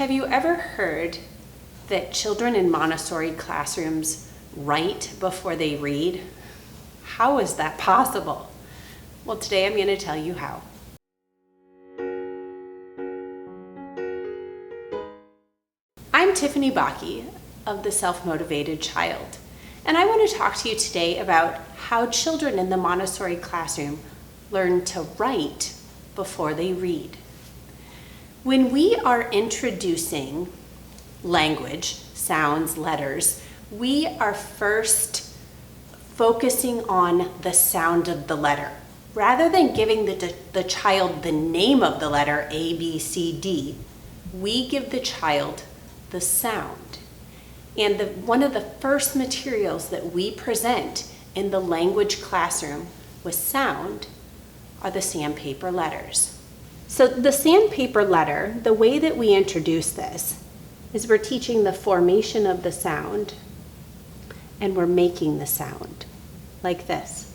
Have you ever heard that children in Montessori classrooms write before they read? How is that possible? Well, today I'm going to tell you how. I'm Tiffany Bakke of The Self-Motivated Child, and I want to talk to you today about how children in the Montessori classroom learn to write before they read. When we are introducing language, sounds, letters, we are first focusing on the sound of the letter. Rather than giving the child the name of the letter A, B, C, D, we give the child the sound. And one of the first materials that we present in the language classroom with sound are the sandpaper letters. So the sandpaper letter, the way that we introduce this is we're teaching the formation of the sound and we're making the sound like this.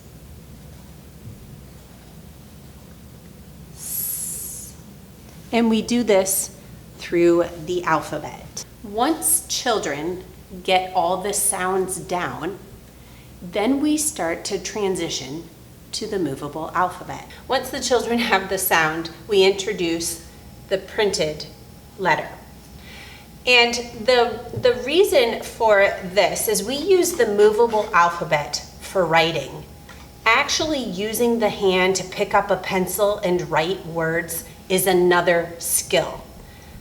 And we do this through the alphabet. Once children get all the sounds down, then we start to transition to the movable alphabet. Once the children have the sound, we introduce the printed letter. And the reason for this is we use the movable alphabet for writing. Actually using the hand to pick up a pencil and write words is another skill.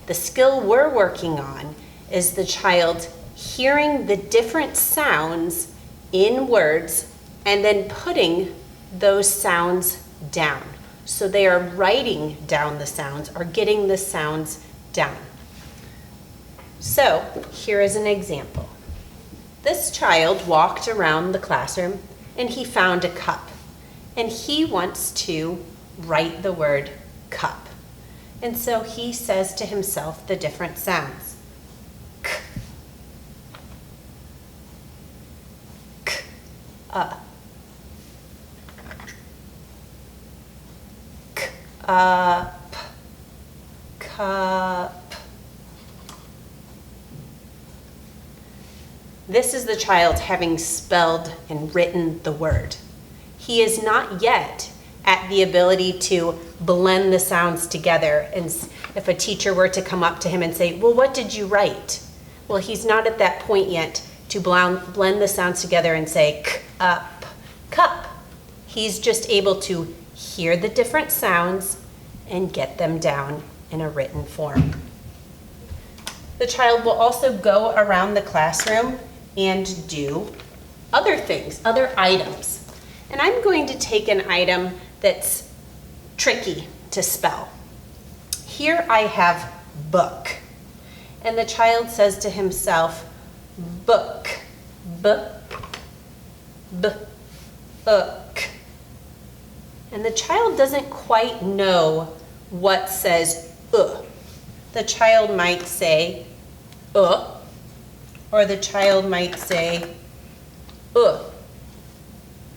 The skill we're working on is the child hearing the different sounds in words and then putting those sounds down. So they are writing down the sounds or getting the sounds down. So here is an example. This child walked around the classroom and he found a cup. And he wants to write the word cup. And so he says to himself the different sounds. K, k, k, up, cup. This is the child having spelled and written the word. He is not yet at the ability to blend the sounds together. And if a teacher were to come up to him and say, well, what did you write? Well, he's not at that point yet to blend the sounds together and say, k, up, cup. He's just able to hear the different sounds and get them down in a written form. The child will also go around the classroom and do other things, other items. And I'm going to take an item that's tricky to spell. Here I have book. And the child says to himself, book, book. And the child doesn't quite know what says The child might say or the child might say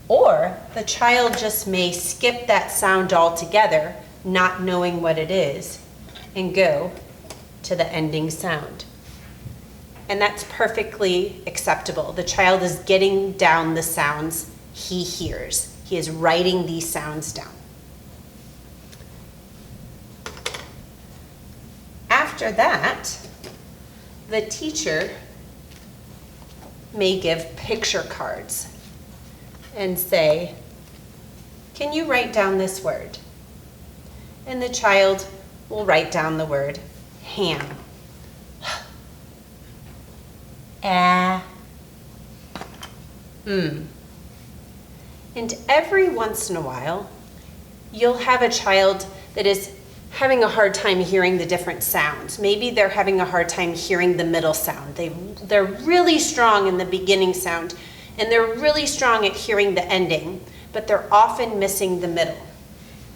or the child just may skip that sound altogether, not knowing what it is, and go to the ending sound. And that's perfectly acceptable. The child is getting down the sounds he hears. He is writing these sounds down. After that, the teacher may give picture cards and say, can you write down this word? And the child will write down the word ham. And every once in a while, you'll have a child that is having a hard time hearing the different sounds. Maybe they're having a hard time hearing the middle sound. They're really strong in the beginning sound, and they're really strong at hearing the ending, but they're often missing the middle.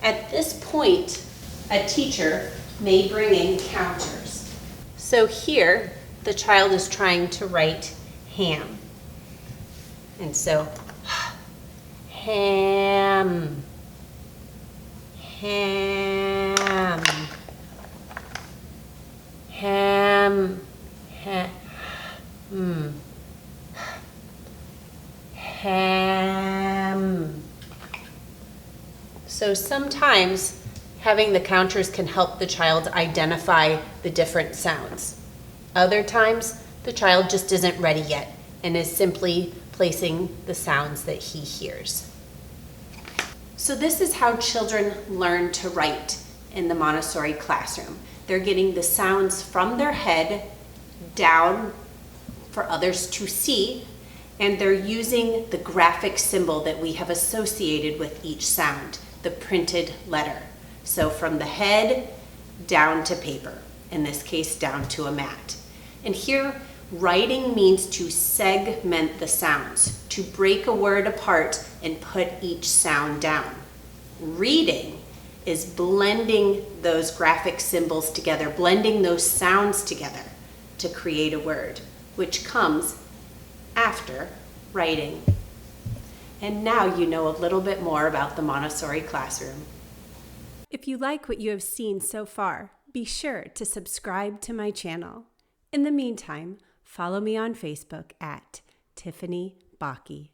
At this point, a teacher may bring in counters. So here, the child is trying to write ham. And so, ham, ham, ham. Ham. So sometimes having the counters can help the child identify the different sounds. Other times, the child just isn't ready yet and is simply placing the sounds that he hears. So this is how children learn to write in the Montessori classroom. They're getting the sounds from their head down for others to see, and they're using the graphic symbol that we have associated with each sound, the printed letter. So from the head down to paper, in this case down to a mat. And here, writing means to segment the sounds, to break a word apart and put each sound down. Reading is blending those graphic symbols together, blending those sounds together to create a word, which comes after writing. And now you know a little bit more about the Montessori classroom. If you like what you have seen so far, be sure to subscribe to my channel. In the meantime, follow me on Facebook at Tiffany Bakke.